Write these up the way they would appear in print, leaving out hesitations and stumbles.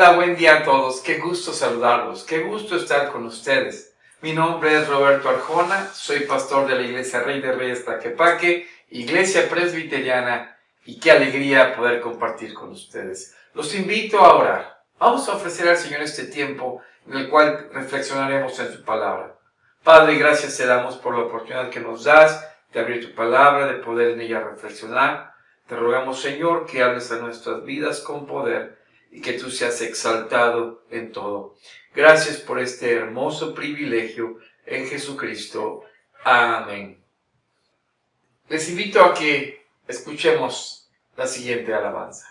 Hola, buen día a todos. Qué gusto saludarlos. Qué gusto estar con ustedes. Mi nombre es Roberto Arjona. Soy pastor de la Iglesia Rey de Reyes Tlaquepaque, Iglesia Presbiteriana, y qué alegría poder compartir con ustedes. Los invito a orar. Vamos a ofrecer al Señor este tiempo en el cual reflexionaremos en su palabra. Padre, gracias te damos por la oportunidad que nos das de abrir tu palabra, de poder en ella reflexionar. Te rogamos, Señor, que hables a nuestras vidas con poder y que tú seas exaltado en todo. Gracias por este hermoso privilegio en Jesucristo. Amén. Les invito a que escuchemos la siguiente alabanza.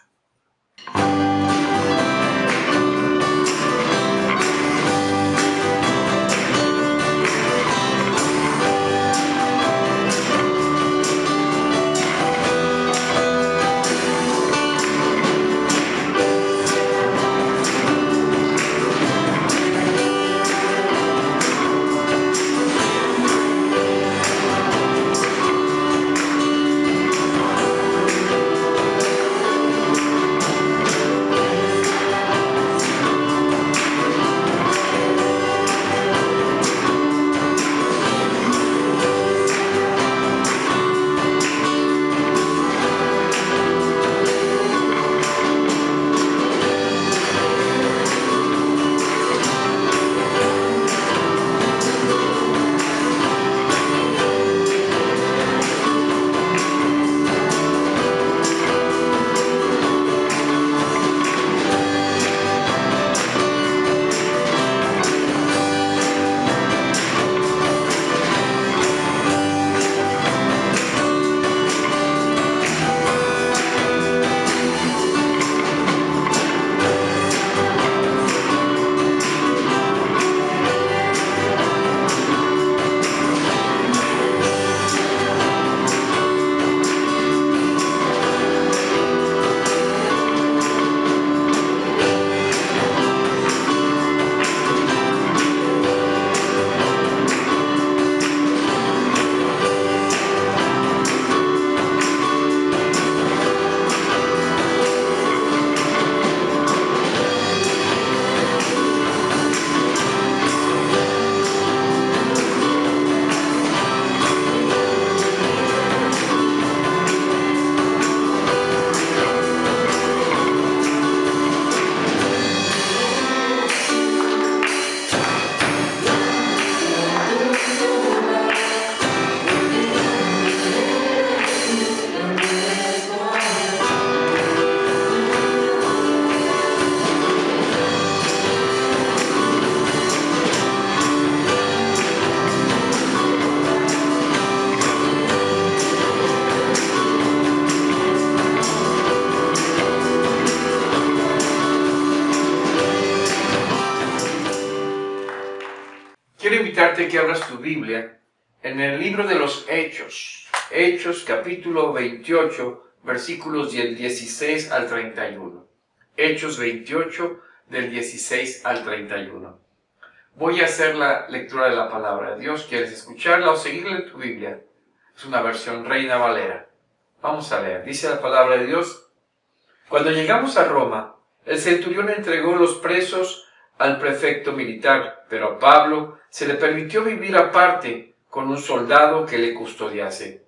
Quiero invitarte a que abras tu Biblia en el libro de los Hechos. Hechos capítulo 28, versículos del 16 al 31. Hechos 28, del 16 al 31. Voy a hacer la lectura de la palabra de Dios. ¿Quieres escucharla o seguirla en tu Biblia? Es una versión Reina Valera. Vamos a leer. Dice la palabra de Dios: Cuando llegamos a Roma, el centurión entregó los presos al prefecto militar, pero a Pablo se le permitió vivir aparte con un soldado que le custodiase.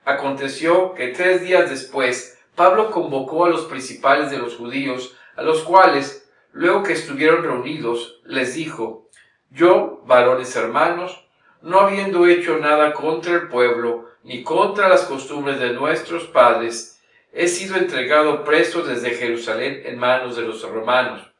Aconteció que 3 días después, Pablo convocó a los principales de los judíos, a los cuales, luego que estuvieron reunidos, les dijo: Yo, varones hermanos, no habiendo hecho nada contra el pueblo, ni contra las costumbres de nuestros padres, he sido entregado preso desde Jerusalén en manos de los romanos,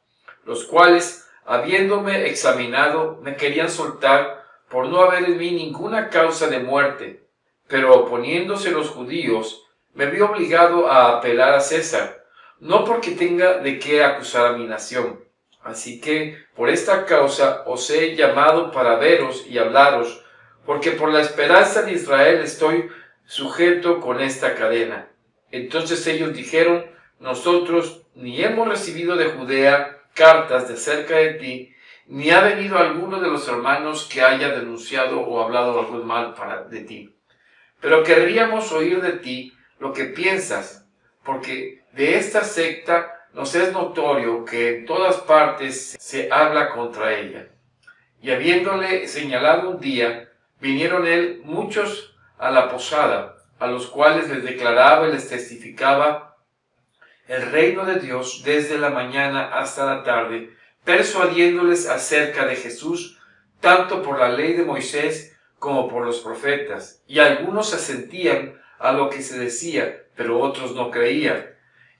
los cuales, habiéndome examinado, me querían soltar por no haber en mí ninguna causa de muerte, pero oponiéndose los judíos, me vi obligado a apelar a César, no porque tenga de qué acusar a mi nación. Así que, por esta causa os he llamado para veros y hablaros, porque por la esperanza de Israel estoy sujeto con esta cadena. Entonces ellos dijeron: Nosotros ni hemos recibido de Judea cartas de cerca de ti, ni ha venido alguno de los hermanos que haya denunciado o hablado algún mal de ti. Pero querríamos oír de ti lo que piensas, porque de esta secta nos es notorio que en todas partes se habla contra ella. Y habiéndole señalado un día, vinieron él muchos a la posada, a los cuales les declaraba y les testificaba el reino de Dios desde la mañana hasta la tarde, persuadiéndoles acerca de Jesús, tanto por la ley de Moisés como por los profetas. Y algunos asentían a lo que se decía, pero otros no creían.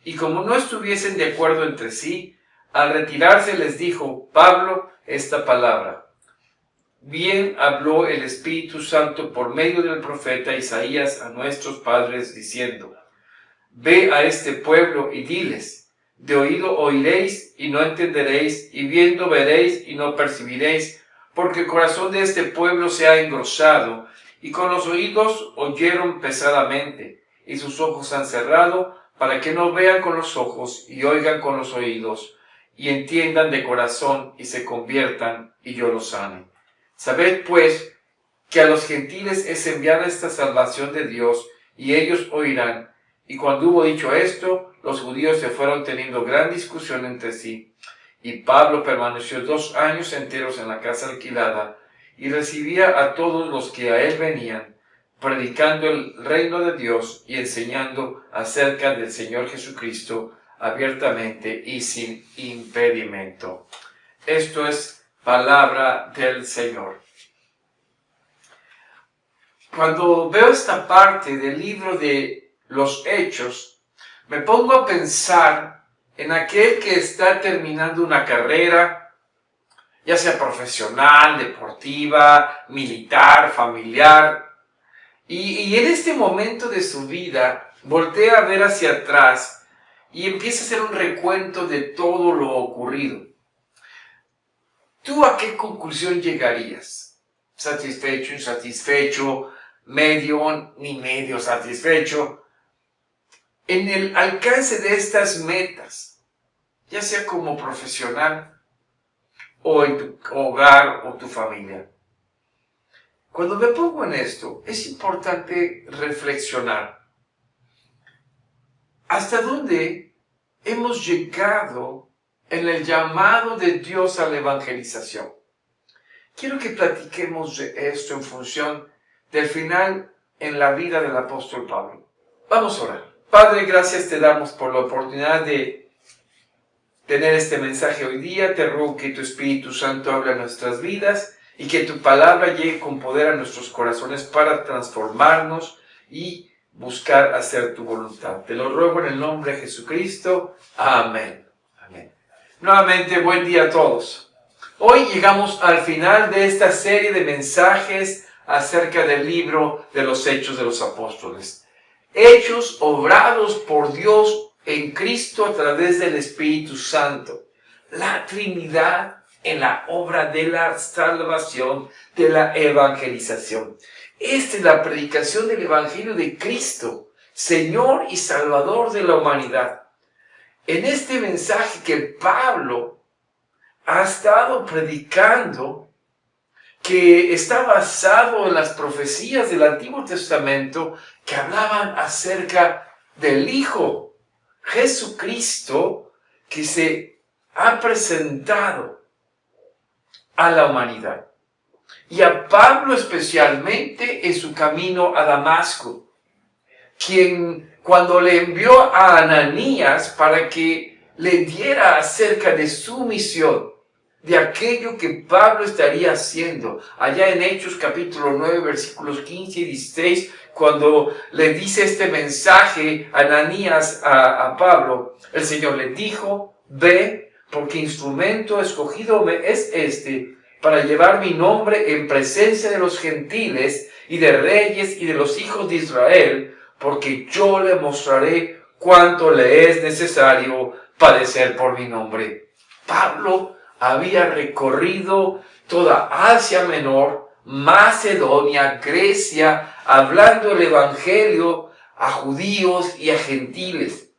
Y como no estuviesen de acuerdo entre sí, al retirarse les dijo Pablo esta palabra: bien habló el Espíritu Santo por medio del profeta Isaías a nuestros padres, diciendo: ve a este pueblo y diles, de oído oiréis y no entenderéis, y viendo veréis y no percibiréis, porque el corazón de este pueblo se ha engrosado, y con los oídos oyeron pesadamente, y sus ojos han cerrado, para que no vean con los ojos y oigan con los oídos, y entiendan de corazón y se conviertan, y yo los sane. Sabed pues que a los gentiles es enviada esta salvación de Dios, y ellos oirán. Y cuando hubo dicho esto, los judíos se fueron teniendo gran discusión entre sí. Y Pablo permaneció 2 años enteros en la casa alquilada, y recibía a todos los que a él venían, predicando el reino de Dios y enseñando acerca del Señor Jesucristo abiertamente y sin impedimento. Esto es palabra del Señor. Cuando veo esta parte del libro de los Hechos, me pongo a pensar en aquel que está terminando una carrera, ya sea profesional, deportiva, militar, familiar, y en este momento de su vida voltea a ver hacia atrás y empieza a hacer un recuento de todo lo ocurrido. ¿Tú a qué conclusión llegarías? ¿Satisfecho, insatisfecho, medio, ni medio satisfecho? En el alcance de estas metas, ya sea como profesional o en tu hogar o tu familia. Cuando me pongo en esto, es importante reflexionar. ¿Hasta dónde hemos llegado en el llamado de Dios a la evangelización? Quiero que platiquemos de esto en función del final en la vida del apóstol Pablo. Vamos a orar. Padre, gracias te damos por la oportunidad de tener este mensaje hoy día. Te ruego que tu Espíritu Santo hable a nuestras vidas y que tu palabra llegue con poder a nuestros corazones para transformarnos y buscar hacer tu voluntad. Te lo ruego en el nombre de Jesucristo. Amén. Amén. Nuevamente, buen día a todos. Hoy llegamos al final de esta serie de mensajes acerca del libro de los Hechos de los Apóstoles. Hechos obrados por Dios en Cristo a través del Espíritu Santo. La Trinidad en la obra de la salvación, de la evangelización. Esta es la predicación del Evangelio de Cristo, Señor y Salvador de la humanidad. En este mensaje que Pablo ha estado predicando, que está basado en las profecías del Antiguo Testamento que hablaban acerca del Hijo Jesucristo que se ha presentado a la humanidad. Y a Pablo especialmente en su camino a Damasco, quien cuando le envió a Ananías para que le diera acerca de su misión, de aquello que Pablo estaría haciendo, allá en Hechos capítulo 9, versículos 15 y 16, cuando le dice este mensaje Ananías a Pablo, el Señor le dijo: ve, porque instrumento escogido me es este, para llevar mi nombre en presencia de los gentiles y de reyes y de los hijos de Israel, porque yo le mostraré cuánto le es necesario padecer por mi nombre. Pablo había recorrido toda Asia Menor, Macedonia, Grecia, hablando el Evangelio a judíos y a gentiles,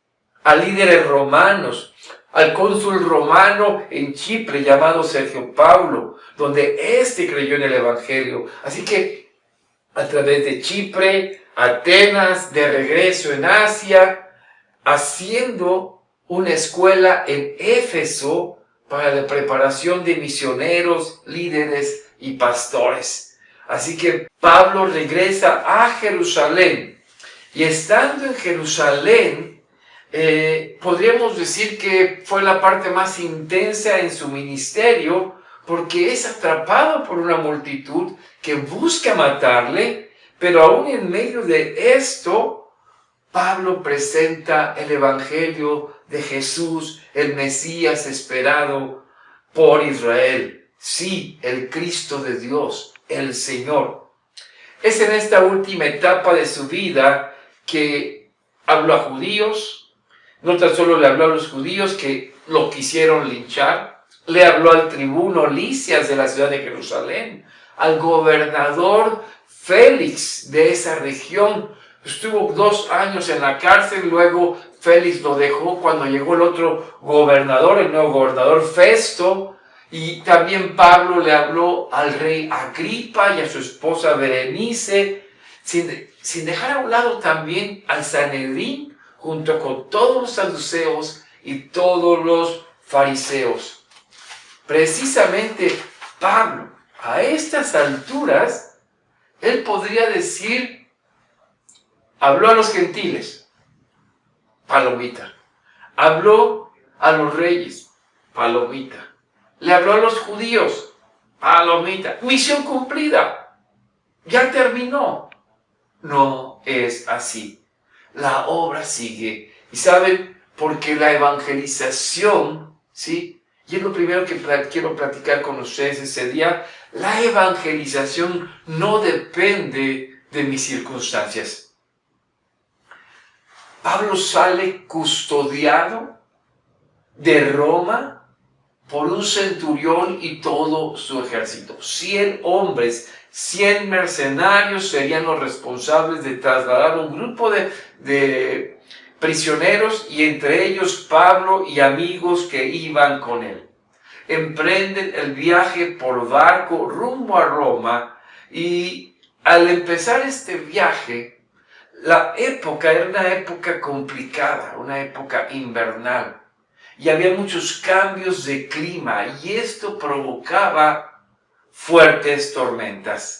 a líderes romanos, al cónsul romano en Chipre llamado Sergio Paulo, donde éste creyó en el Evangelio. Así que a través de Chipre, Atenas, de regreso en Asia, haciendo una escuela en Éfeso para la preparación de misioneros, líderes y pastores. Así que Pablo regresa a Jerusalén, y estando en Jerusalén, podríamos decir que fue la parte más intensa en su ministerio, porque es atrapado por una multitud que busca matarle, pero aún en medio de esto, Pablo presenta el Evangelio de Jesús, el Mesías esperado por Israel. Sí, el Cristo de Dios, el Señor. Es en esta última etapa de su vida que habló a judíos. No tan solo le habló a los judíos que lo quisieron linchar, le habló al tribuno Lisias de la ciudad de Jerusalén, al gobernador Félix de esa región. Estuvo 2 años en la cárcel, luego Félix lo dejó cuando llegó el otro gobernador, el nuevo gobernador Festo, y también Pablo le habló al rey Agripa y a su esposa Berenice, sin dejar a un lado también al Sanedrín, junto con todos los saduceos y todos los fariseos. Precisamente Pablo, a estas alturas, él podría decir, habló a los gentiles, palomita. Habló a los reyes, palomita. Le habló a los judíos, palomita. Misión cumplida, ya terminó. No es así. La obra sigue. Y saben, porque la evangelización, ¿sí? Y es lo primero que quiero platicar con ustedes ese día. La evangelización no depende de mis circunstancias. Pablo sale custodiado de Roma por un centurión y todo su ejército. 100 hombres, 100 mercenarios serían los responsables de trasladar un grupo de prisioneros, y entre ellos Pablo y amigos que iban con él. Emprenden el viaje por barco rumbo a Roma, y al empezar este viaje, la época era una época complicada, una época invernal. Y había muchos cambios de clima, y esto provocaba fuertes tormentas.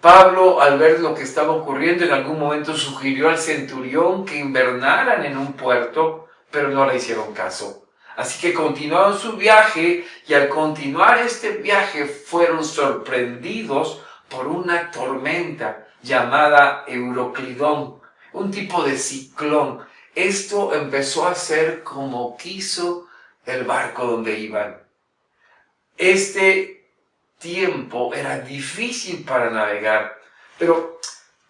Pablo, al ver lo que estaba ocurriendo, en algún momento sugirió al centurión que invernaran en un puerto, pero no le hicieron caso. Así que continuaron su viaje, y al continuar este viaje fueron sorprendidos por una tormenta llamada Euroclidón, un tipo de ciclón. Esto empezó a ser como quiso el barco donde iban. Este tiempo era difícil para navegar, pero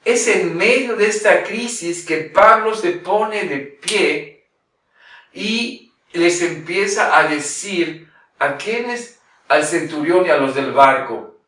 es en medio de esta crisis que Pablo se pone de pie y les empieza a decir a quienes, al centurión y a los del barco.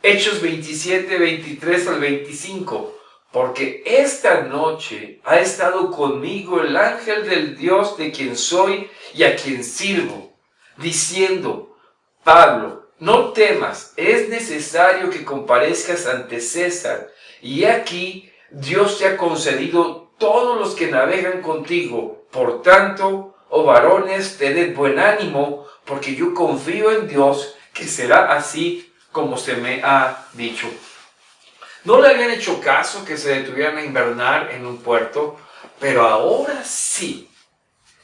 Hechos 27, 23 al 25. Porque esta noche ha estado conmigo el ángel del Dios de quien soy y a quien sirvo, diciendo: Pablo, no temas, es necesario que comparezcas ante César, y aquí Dios te ha concedido todos los que navegan contigo. Por tanto, oh varones, tened buen ánimo, porque yo confío en Dios que será así como se me ha dicho. No le habían hecho caso que se detuvieran a invernar en un puerto, pero ahora sí,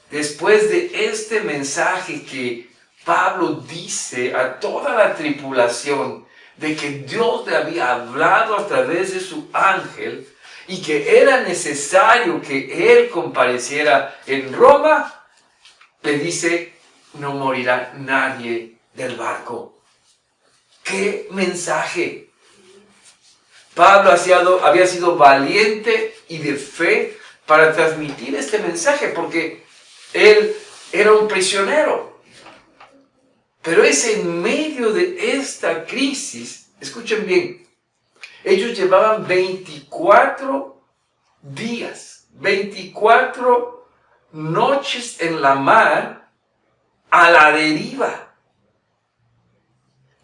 después de este mensaje que Pablo dice a toda la tripulación de que Dios le había hablado a través de su ángel y que era necesario que él compareciera en Roma, le dice: no morirá nadie del barco. ¡Qué mensaje! Pablo había sido valiente y de fe para transmitir este mensaje, porque él era un prisionero. Pero es en medio de esta crisis, escuchen bien, ellos llevaban 24 días, 24 noches en la mar, a la deriva.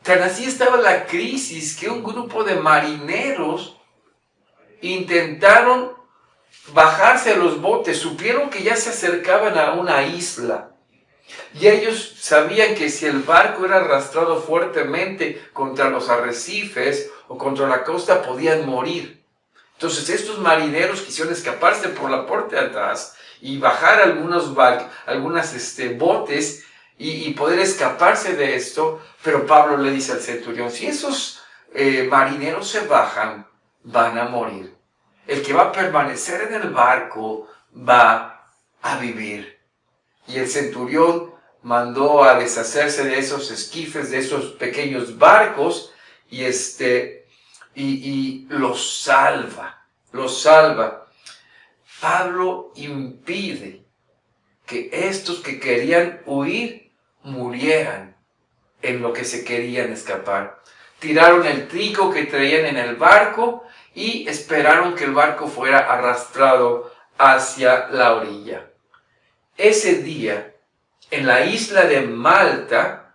Tan así estaba la crisis que un grupo de marineros intentaron bajarse a los botes. Supieron que ya se acercaban a una isla. Y ellos sabían que si el barco era arrastrado fuertemente contra los arrecifes o contra la costa, podían morir. Entonces estos marineros quisieron escaparse por la puerta de atrás y bajar algunos botes y poder escaparse de esto. Pero Pablo le dice al centurión, si esos marineros se bajan, van a morir. El que va a permanecer en el barco va a vivir. Y el centurión mandó a deshacerse de esos esquifes, de esos pequeños barcos, y los salva. Pablo impide que estos que querían huir murieran en lo que se querían escapar. Tiraron el trigo que traían en el barco y esperaron que el barco fuera arrastrado hacia la orilla. Ese día, en la isla de Malta,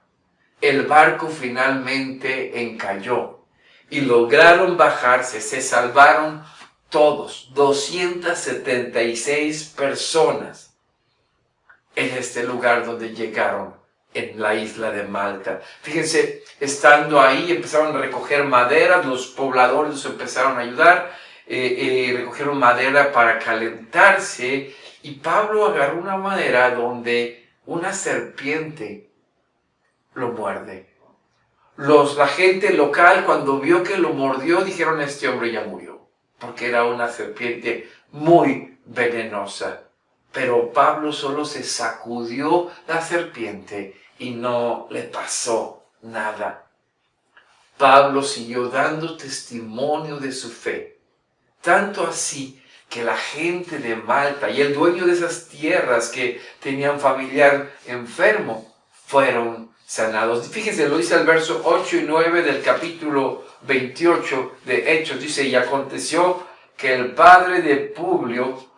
el barco finalmente encalló y lograron bajarse. Se salvaron todos, 276 personas en este lugar donde llegaron, en la isla de Malta. Fíjense, estando ahí empezaron a recoger madera, los pobladores los empezaron a ayudar, recogieron madera para calentarse, y Pablo agarró una madera donde una serpiente lo muerde. La gente local, cuando vio que lo mordió, dijeron, este hombre ya murió, porque era una serpiente muy venenosa. Pero Pablo solo se sacudió la serpiente y no le pasó nada. Pablo siguió dando testimonio de su fe, tanto así que la gente de Malta y el dueño de esas tierras que tenían familiar enfermo fueron sanados. Fíjense, lo dice el verso 8 y 9 del capítulo 28 de Hechos. Dice, y aconteció que el padre de Publio,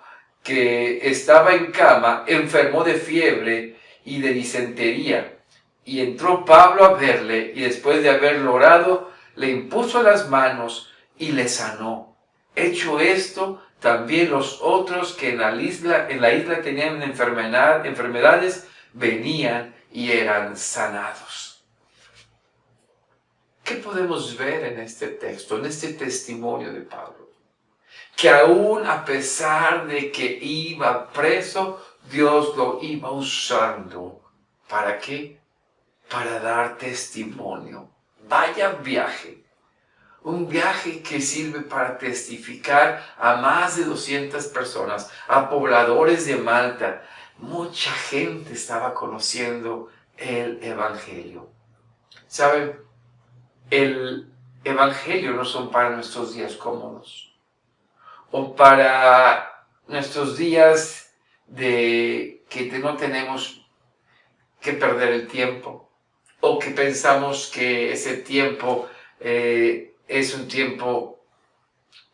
que estaba en cama, enfermó de fiebre y de disentería. Y entró Pablo a verle, y después de haberlo orado, le impuso las manos y le sanó. Hecho esto, también los otros que en la isla tenían enfermedades, venían y eran sanados. ¿Qué podemos ver en este texto, en este testimonio de Pablo? Que aún a pesar de que iba preso, Dios lo iba usando. ¿Para qué? Para dar testimonio. Vaya viaje. Un viaje que sirve para testificar a más de 200 personas, a pobladores de Malta. Mucha gente estaba conociendo el Evangelio. ¿Saben? El Evangelio no son para nuestros días cómodos, o para nuestros días de que no tenemos que perder el tiempo, o que pensamos que ese tiempo es un tiempo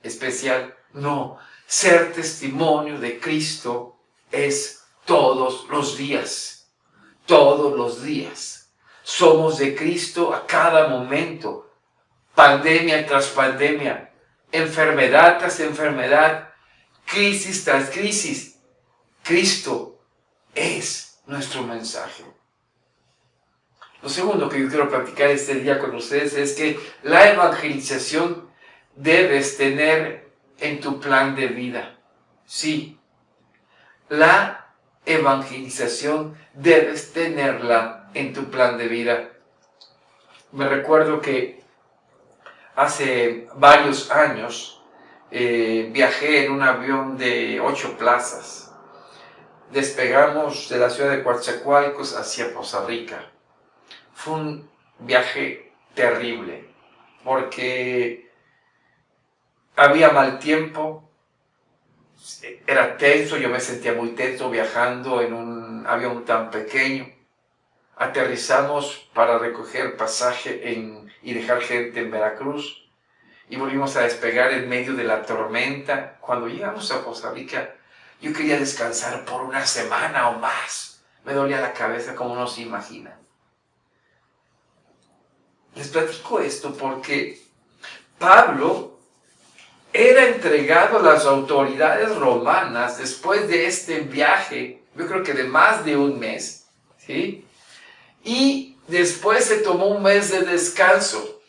especial. No, ser testimonio de Cristo es todos los días, todos los días. Somos de Cristo a cada momento, pandemia tras pandemia, enfermedad tras enfermedad, crisis tras crisis. Cristo es nuestro mensaje. Lo segundo que yo quiero platicar este día con ustedes es que la evangelización debes tener en tu plan de vida. Sí, la evangelización debes tenerla en tu plan de vida. Me recuerdo que hace varios años viajé en un avión de 8 plazas. Despegamos de la ciudad de Coatzacoalcos hacia Poza Rica. Fue un viaje terrible porque había mal tiempo, era tenso, yo me sentía muy tenso viajando en un avión tan pequeño. Aterrizamos para recoger pasaje y dejar gente en Veracruz y volvimos a despegar en medio de la tormenta. Cuando llegamos a Poza Rica, yo quería descansar por una semana o más. Me dolía la cabeza como no se imaginan. Les platico esto porque Pablo era entregado a las autoridades romanas después de este viaje, yo creo que de más de un mes, ¿sí? Y después se tomó un mes de descanso.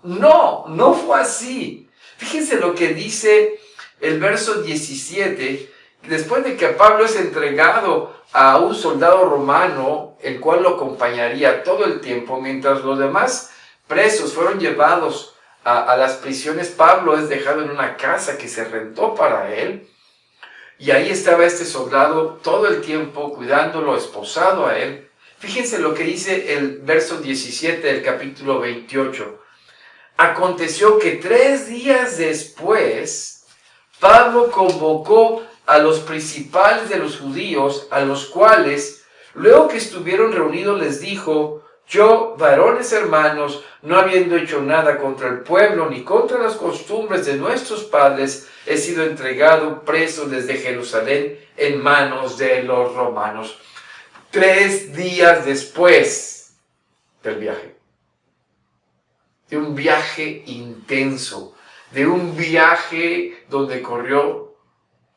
No, no fue así. Fíjense lo que dice el verso 17, después de que Pablo es entregado a un soldado romano, el cual lo acompañaría todo el tiempo, mientras los demás presos fueron llevados a las prisiones, Pablo es dejado en una casa que se rentó para él, y ahí estaba este soldado todo el tiempo cuidándolo, esposado a él. Fíjense lo que dice el verso 17 del capítulo 28. Aconteció que 3 días después, Pablo convocó a los principales de los judíos, a los cuales, luego que estuvieron reunidos, les dijo: yo, varones hermanos, no habiendo hecho nada contra el pueblo ni contra las costumbres de nuestros padres, he sido entregado preso desde Jerusalén en manos de los romanos. 3 días después del viaje. De un viaje intenso, de un viaje donde corrió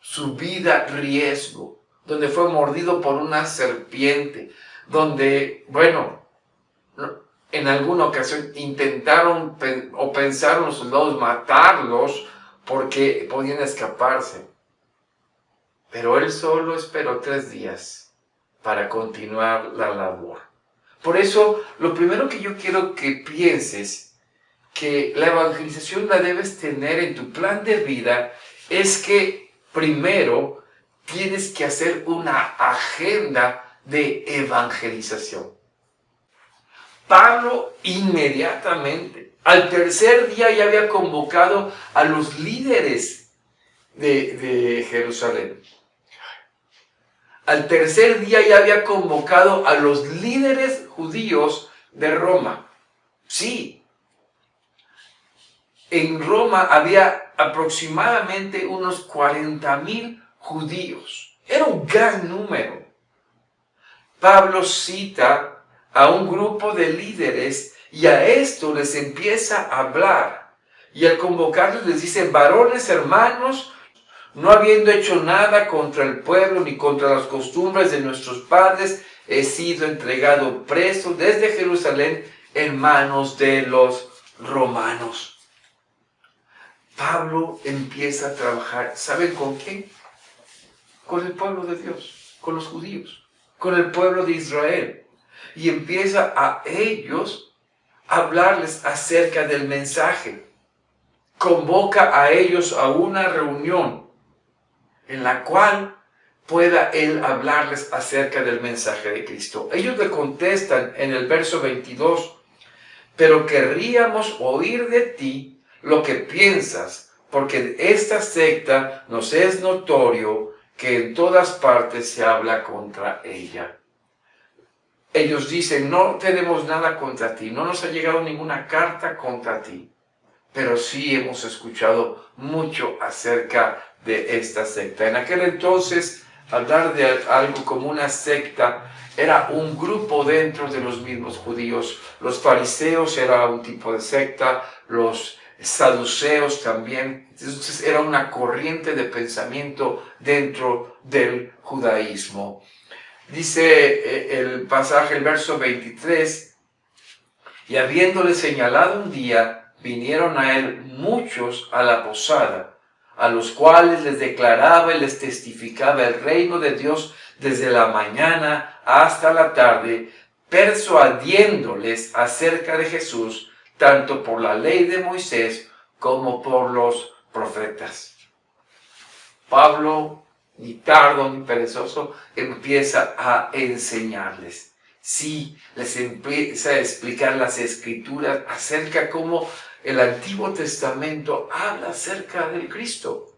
su vida riesgo, donde fue mordido por una serpiente, donde, bueno, en alguna ocasión intentaron o pensaron los soldados matarlos porque podían escaparse. Pero él solo esperó 3 días para continuar la labor. Por eso, lo primero que yo quiero que pienses, que la evangelización la debes tener en tu plan de vida, es que primero tienes que hacer una agenda de evangelización. Pablo inmediatamente, al 3er día, ya había convocado a los líderes de Jerusalén. Al 3er día ya había convocado a los líderes judíos de Roma. Sí. En Roma había aproximadamente unos 40,000 judíos. Era un gran número. Pablo cita a un grupo de líderes y a esto les empieza a hablar. Y al convocarles les dice: varones hermanos, no habiendo hecho nada contra el pueblo ni contra las costumbres de nuestros padres, he sido entregado preso desde Jerusalén en manos de los romanos. Pablo empieza a trabajar, ¿saben con quién? Con el pueblo de Dios, con los judíos, con el pueblo de Israel. Y empieza a ellos a hablarles acerca del mensaje. Convoca a ellos a una reunión en la cual pueda él hablarles acerca del mensaje de Cristo. Ellos le contestan en el verso 22, pero querríamos oír de ti lo que piensas, porque esta secta nos es notorio que en todas partes se habla contra ella. Ellos dicen: no tenemos nada contra ti, no nos ha llegado ninguna carta contra ti, pero sí hemos escuchado mucho acerca de esta secta. En aquel entonces, hablar de algo como una secta era un grupo dentro de los mismos judíos. Los fariseos era un tipo de secta, los saduceos también. Entonces era una corriente de pensamiento dentro del judaísmo. Dice el pasaje, el verso 23, y habiéndole señalado un día, vinieron a él muchos a la posada, a los cuales les declaraba y les testificaba el reino de Dios desde la mañana hasta la tarde, persuadiéndoles acerca de Jesús, tanto por la ley de Moisés como por los profetas. Pablo, ni tardo ni perezoso, empieza a enseñarles. Sí, les empieza a explicar las Escrituras acerca cómo el Antiguo Testamento habla acerca del Cristo.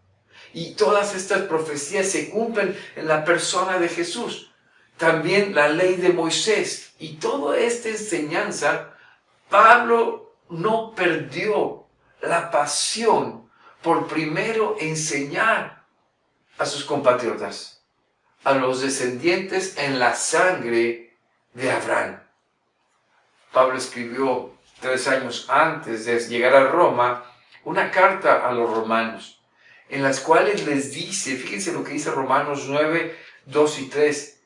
Y todas estas profecías se cumplen en la persona de Jesús. También la ley de Moisés. Y toda esta enseñanza, Pablo no perdió la pasión por primero enseñar a sus compatriotas, a los descendientes en la sangre de Abraham. Pablo escribió 3 años antes de llegar a Roma una carta a los romanos, en las cuales les dice, fíjense lo que dice Romanos 9, 2 y 3,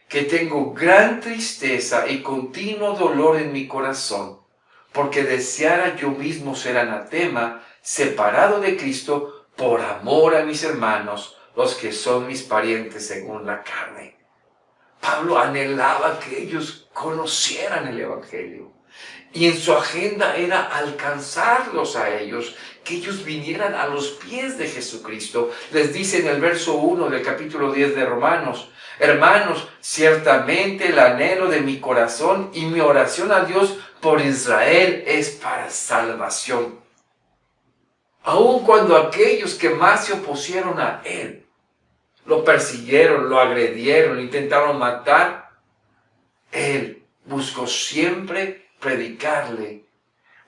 que tengo gran tristeza y continuo dolor en mi corazón, porque deseara yo mismo ser anatema, separado de Cristo, por amor a mis hermanos, los que son mis parientes según la carne. Pablo anhelaba que ellos conocieran el Evangelio. Y en su agenda era alcanzarlos a ellos, que ellos vinieran a los pies de Jesucristo. Les dice en el verso 1 del capítulo 10 de Romanos: hermanos, ciertamente el anhelo de mi corazón y mi oración a Dios por Israel es para salvación. Aun cuando aquellos que más se opusieron a él, lo persiguieron, lo agredieron, lo intentaron matar, él buscó siempre predicarle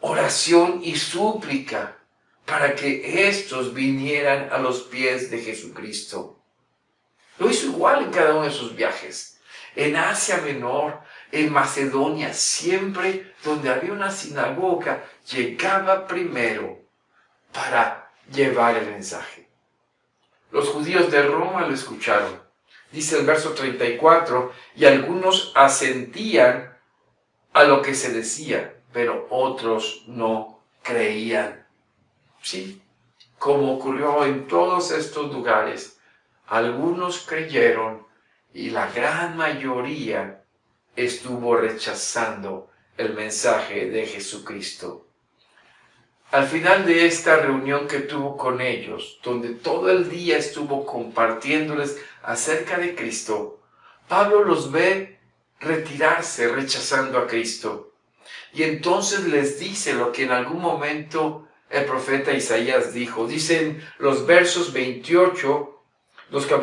oración y súplica para que éstos vinieran a los pies de Jesucristo. Lo hizo igual en cada uno de sus viajes. En Asia Menor, en Macedonia, siempre donde había una sinagoga, llegaba primero para llevar el mensaje. Los judíos de Roma lo escucharon. Dice el verso 34, y algunos asentían a lo que se decía, pero otros no creían. Sí, como ocurrió en todos estos lugares, algunos creyeron y la gran mayoría estuvo rechazando el mensaje de Jesucristo. Al final de esta reunión que tuvo con ellos, donde todo el día estuvo compartiéndoles acerca de Cristo, Pablo los ve retirarse rechazando a Cristo. Y entonces les dice lo que en algún momento el profeta Isaías dijo. Dicen los versos 28,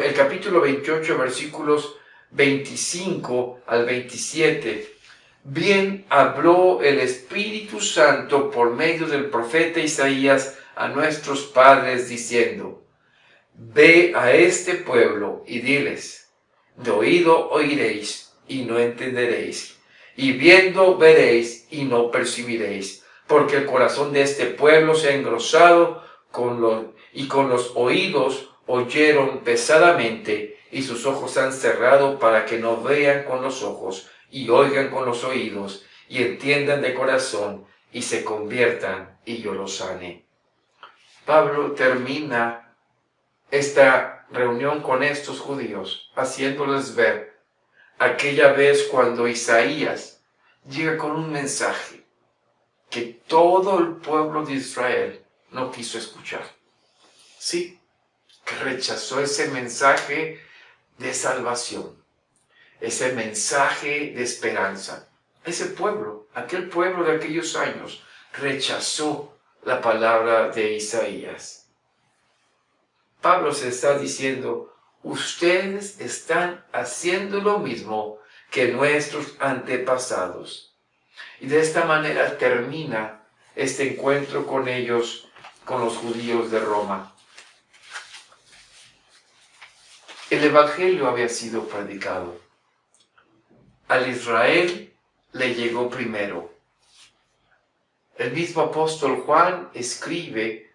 el capítulo 28, versículos 25 al 27. Bien habló el Espíritu Santo por medio del profeta Isaías a nuestros padres diciendo: ve a este pueblo y diles, de oído oiréis y no entenderéis, y viendo veréis y no percibiréis, porque el corazón de este pueblo se ha engrosado y con los oídos oyeron pesadamente, y sus ojos han cerrado para que no vean con los ojos, y oigan con los oídos, y entiendan de corazón, y se conviertan, y yo los sane. Pablo termina esta reunión con estos judíos, haciéndoles ver aquella vez cuando Isaías llega con un mensaje que todo el pueblo de Israel no quiso escuchar. Sí, que rechazó ese mensaje de salvación, ese mensaje de esperanza. Ese pueblo, aquel pueblo de aquellos años, rechazó la palabra de Isaías. Pablo se está diciendo: ustedes están haciendo lo mismo que nuestros antepasados. Y de esta manera termina este encuentro con ellos, con los judíos de Roma. El Evangelio había sido predicado. Al Israel le llegó primero. El mismo apóstol Juan escribe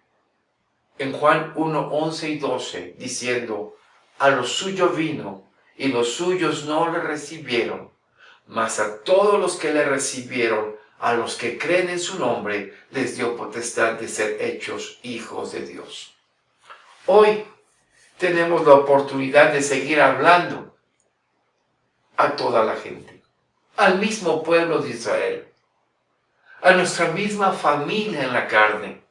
en Juan 1, 11 y 12, diciendo: a lo suyo vino, y los suyos no le recibieron, mas a todos los que le recibieron, a los que creen en su nombre, les dio potestad de ser hechos hijos de Dios. Hoy tenemos la oportunidad de seguir hablando a toda la gente, al mismo pueblo de Israel, a nuestra misma familia en la carne.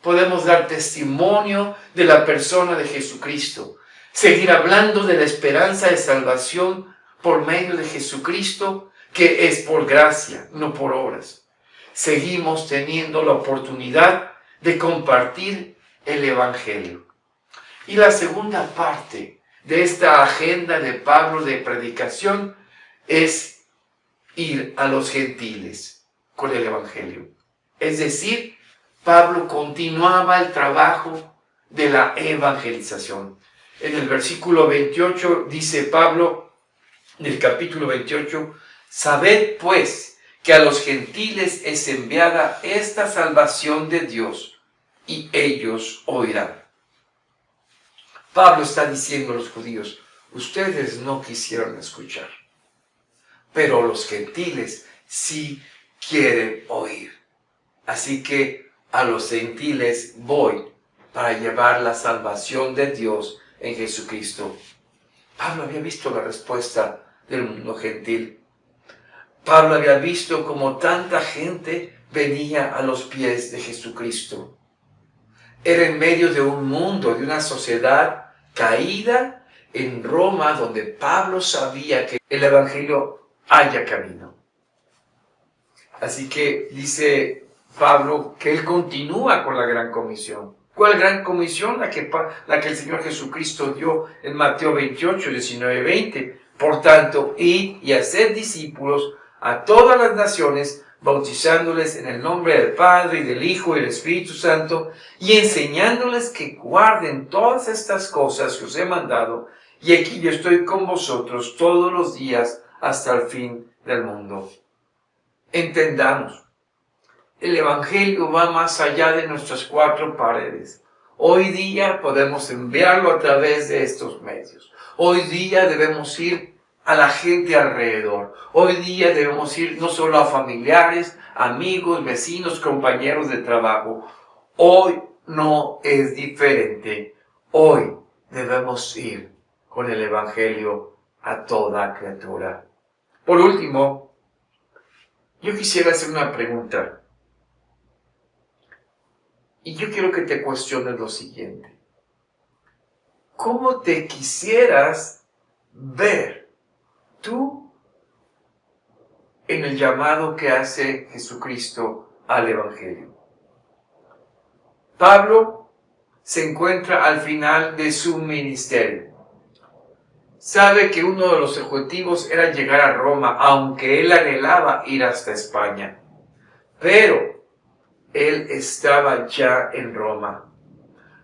Podemos dar testimonio de la persona de Jesucristo, seguir hablando de la esperanza de salvación por medio de Jesucristo, que es por gracia, no por obras. Seguimos teniendo la oportunidad de compartir el Evangelio. Y la segunda parte de esta agenda de Pablo de predicación es ir a los gentiles con el Evangelio. Es decir, Pablo continuaba el trabajo de la evangelización. En el versículo 28 dice Pablo, en el capítulo 28, sabed pues que a los gentiles es enviada esta salvación de Dios, y ellos oirán. Pablo está diciendo a los judíos, ustedes no quisieron escuchar, pero los gentiles sí quieren oír. Así que a los gentiles voy para llevar la salvación de Dios en Jesucristo. Pablo había visto la respuesta del mundo gentil. Pablo había visto cómo tanta gente venía a los pies de Jesucristo. Era en medio de un mundo, de una sociedad caída en Roma, donde Pablo sabía que el Evangelio haya camino. Así que dice Pablo que él continúa con la gran comisión. ¿Cuál gran comisión? La que el Señor Jesucristo dio en Mateo 28, 19, 20. Por tanto, id y haced discípulos a todas las naciones, bautizándoles en el nombre del Padre y del Hijo y del Espíritu Santo, y enseñándoles que guarden todas estas cosas que os he mandado, y aquí yo estoy con vosotros todos los días hasta el fin del mundo. Entendamos, el Evangelio va más allá de nuestras cuatro paredes. Hoy día podemos enviarlo a través de estos medios. Hoy día debemos ir a la gente alrededor. Hoy día debemos ir no solo a familiares, amigos, vecinos, compañeros de trabajo. Hoy no es diferente. Hoy debemos ir con el Evangelio a toda criatura. Por último, yo quisiera hacer una pregunta. Y yo quiero que te cuestiones lo siguiente. ¿Cómo te quisieras ver tú en el llamado que hace Jesucristo al Evangelio? Pablo se encuentra al final de su ministerio. Sabe que uno de los objetivos era llegar a Roma, aunque él anhelaba ir hasta España. Pero él estaba ya en Roma.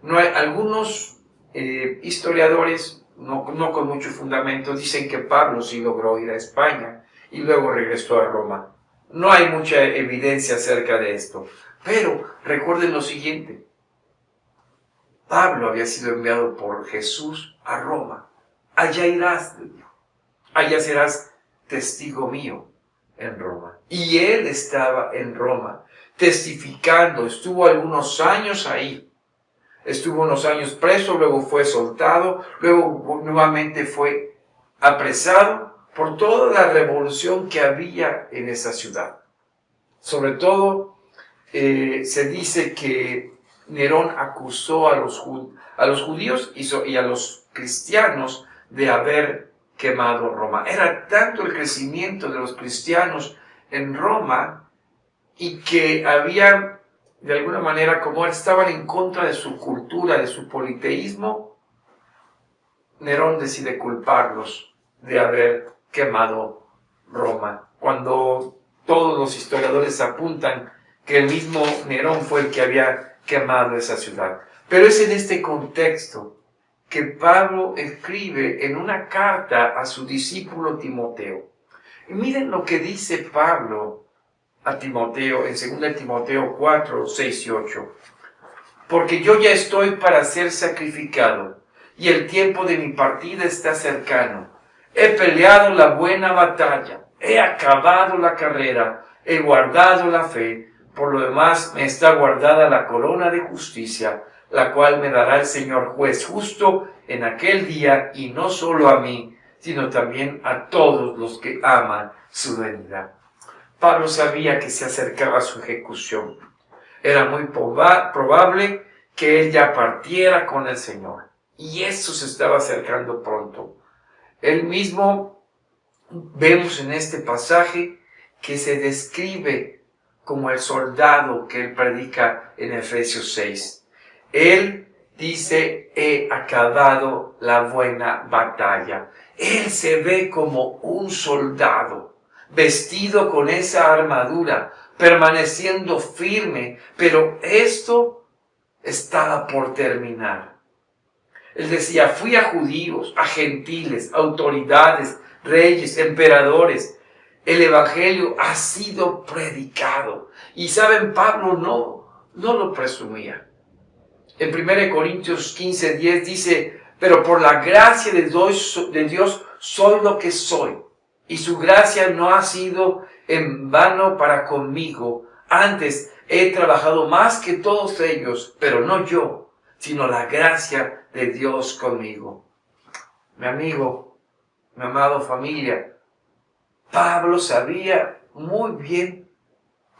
No hay algunos historiadores, no con mucho fundamento, dicen que Pablo sí logró ir a España y luego regresó a Roma. No hay mucha evidencia acerca de esto. Pero recuerden lo siguiente. Pablo había sido enviado por Jesús a Roma. Allá irás, allá serás testigo mío en Roma. Y él estaba en Roma, testificando, estuvo algunos años ahí. Estuvo unos años preso, luego fue soltado, luego nuevamente fue apresado por toda la revolución que había en esa ciudad. Sobre todo, se dice que Nerón acusó a los judíos y a los cristianos de haber quemado Roma. Era tanto el crecimiento de los cristianos en Roma y que había, de alguna manera, como estaban en contra de su cultura, de su politeísmo, Nerón decide culparlos de haber quemado Roma, cuando todos los historiadores apuntan que el mismo Nerón fue el que había quemado esa ciudad. Pero es en este contexto que Pablo escribe en una carta a su discípulo Timoteo. Y miren lo que dice Pablo a Timoteo en 2 Timoteo 4, 6 y 8. Porque yo ya estoy para ser sacrificado, y el tiempo de mi partida está cercano. He peleado la buena batalla, he acabado la carrera, he guardado la fe. Por lo demás me está guardada la corona de justicia, la cual me dará el Señor juez justo en aquel día, y no solo a mí, sino también a todos los que aman su venida. Pablo sabía que se acercaba su ejecución. Era muy probable que él ya partiera con el Señor. Y eso se estaba acercando pronto. Él mismo, vemos en este pasaje que se describe como el soldado que él predica en Efesios 6. Él dice, he acabado la buena batalla. Él se ve como un soldado, vestido con esa armadura, permaneciendo firme, pero esto estaba por terminar. Él decía, fui a judíos, a gentiles, autoridades, reyes, emperadores. El Evangelio ha sido predicado. Y saben, Pablo no lo presumía. En 1 Corintios 15:10 dice, pero por la gracia de Dios soy lo que soy, y su gracia no ha sido en vano para conmigo. Antes he trabajado más que todos ellos, pero no yo, sino la gracia de Dios conmigo. Mi amigo, mi amado familia, Pablo sabía muy bien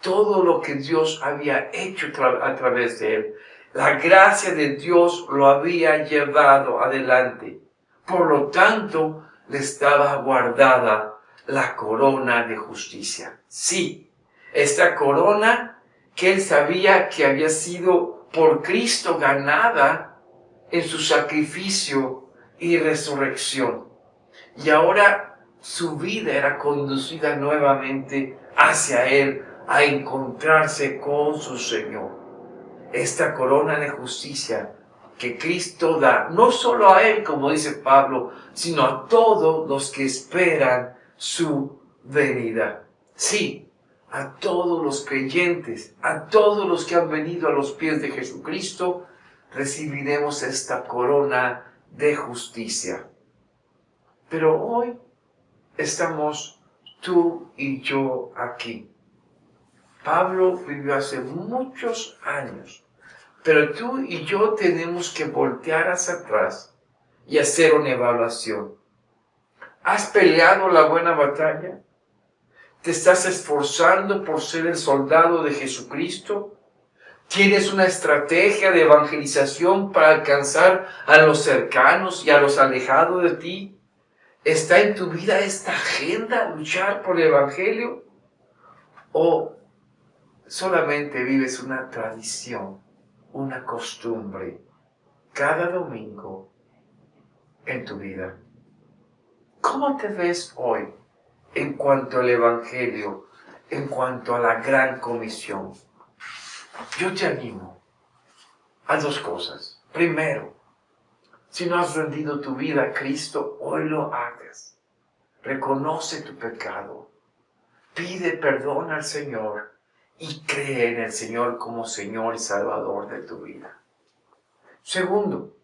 todo lo que Dios había hecho a través de él. La gracia de Dios lo había llevado adelante. Por lo tanto, le estaba guardada la corona de justicia. Sí, esta corona que él sabía que había sido por Cristo ganada en su sacrificio y resurrección. Y ahora su vida era conducida nuevamente hacia Él, a encontrarse con su Señor. Esta corona de justicia que Cristo da, no solo a Él, como dice Pablo, sino a todos los que esperan su venida. Sí, a todos los creyentes, a todos los que han venido a los pies de Jesucristo, recibiremos esta corona de justicia. Pero hoy estamos tú y yo aquí. Pablo vivió hace muchos años, pero tú y yo tenemos que voltear hacia atrás y hacer una evaluación. ¿Has peleado la buena batalla? ¿Te estás esforzando por ser el soldado de Jesucristo? ¿Tienes una estrategia de evangelización para alcanzar a los cercanos y a los alejados de ti? ¿Está en tu vida esta agenda, luchar por el Evangelio? ¿O solamente vives una tradición, una costumbre, cada domingo en tu vida? ¿Cómo te ves hoy en cuanto al Evangelio, en cuanto a la gran comisión? Yo te animo a dos cosas. Primero, si no has rendido tu vida a Cristo, hoy lo hagas. Reconoce tu pecado. Pide perdón al Señor y cree en el Señor como Señor y Salvador de tu vida. Segundo,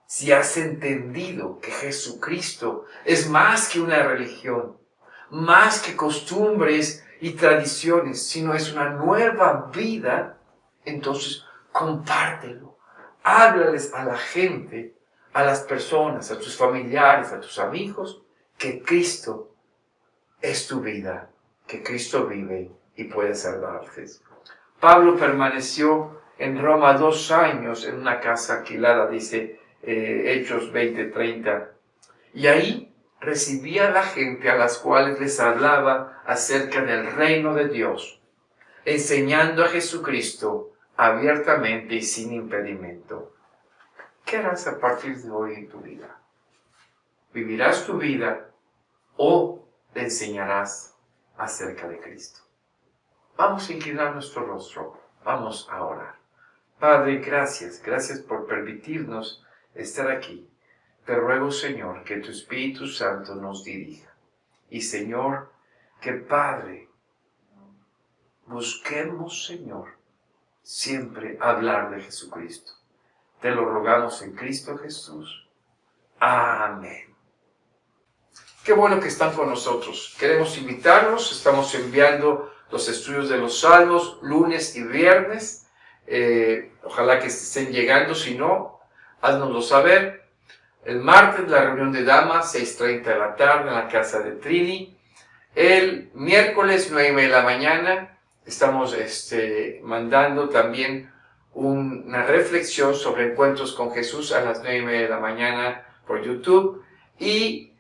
si has entendido que Jesucristo es más que una religión, más que costumbres y tradiciones, sino es una nueva vida, entonces compártelo. Háblales a la gente, a las personas, a tus familiares, a tus amigos, que Cristo es tu vida, que Cristo vive y puede salvarte. Pablo permaneció en Roma 2 años en una casa alquilada, dice Hechos 20:30, y ahí recibía a la gente a las cuales les hablaba acerca del reino de Dios, enseñando a Jesucristo abiertamente y sin impedimento. ¿Qué harás a partir de hoy en tu vida? ¿Vivirás tu vida o le enseñarás acerca de Cristo? Vamos a inclinar nuestro rostro, vamos a orar. Padre, gracias por permitirnos estar aquí. Te ruego, Señor, que tu Espíritu Santo nos dirija. Y, Señor, que Padre, busquemos, Señor, siempre hablar de Jesucristo. Te lo rogamos en Cristo Jesús. Amén. Qué bueno que están con nosotros. Queremos invitarlos. Estamos enviando los estudios de los Salmos lunes y viernes. Ojalá que estén llegando. Si no, haznoslo saber. El martes la reunión de damas, 6:30 de la tarde en la casa de Trini. El miércoles, 9:30 de la mañana, estamos mandando también una reflexión sobre encuentros con Jesús a las 9:30 de la mañana por YouTube. Y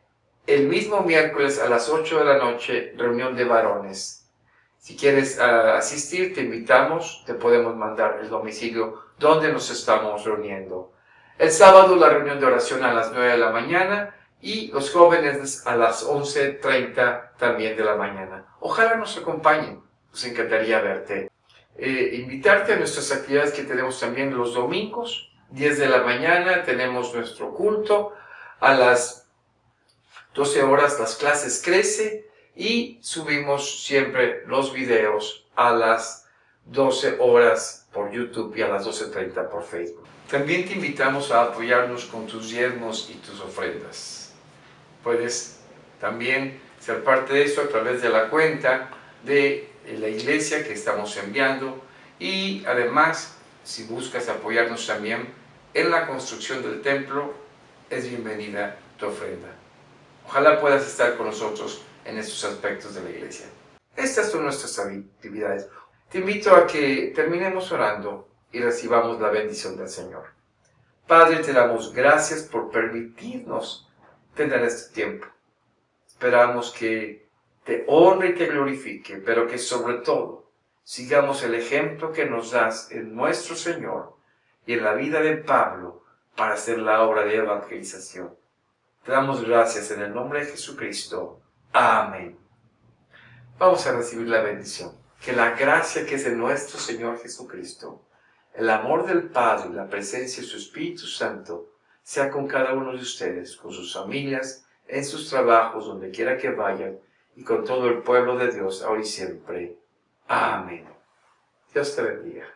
el mismo miércoles a las 8 de la noche, reunión de varones. Si quieres asistir, te invitamos, te podemos mandar el domicilio donde nos estamos reuniendo. El sábado la reunión de oración a las 9 de la mañana y los jóvenes a las 11:30 también de la mañana. Ojalá nos acompañen, nos encantaría verte. Invitarte a nuestras actividades que tenemos también los domingos, 10 de la mañana tenemos nuestro culto, a las 12 horas las clases Crece y subimos siempre los videos a las 12 horas por YouTube y a las 12:30 por Facebook. También te invitamos a apoyarnos con tus diezmos y tus ofrendas. Puedes también ser parte de esto a través de la cuenta de la iglesia que estamos enviando, y además, si buscas apoyarnos también en la construcción del templo, es bienvenida tu ofrenda. Ojalá puedas estar con nosotros en estos aspectos de la iglesia. Estas son nuestras actividades. Te invito a que terminemos orando y recibamos la bendición del Señor. Padre, te damos gracias por permitirnos tener este tiempo. Esperamos que te honre y te glorifique, pero que sobre todo sigamos el ejemplo que nos das en nuestro Señor y en la vida de Pablo para hacer la obra de evangelización. Te damos gracias en el nombre de Jesucristo. Amén. Vamos a recibir la bendición. Que la gracia que es de nuestro Señor Jesucristo, el amor del Padre y la presencia de su Espíritu Santo sea con cada uno de ustedes, con sus familias, en sus trabajos, donde quiera que vayan, y con todo el pueblo de Dios, ahora y siempre. Amén. Dios te bendiga.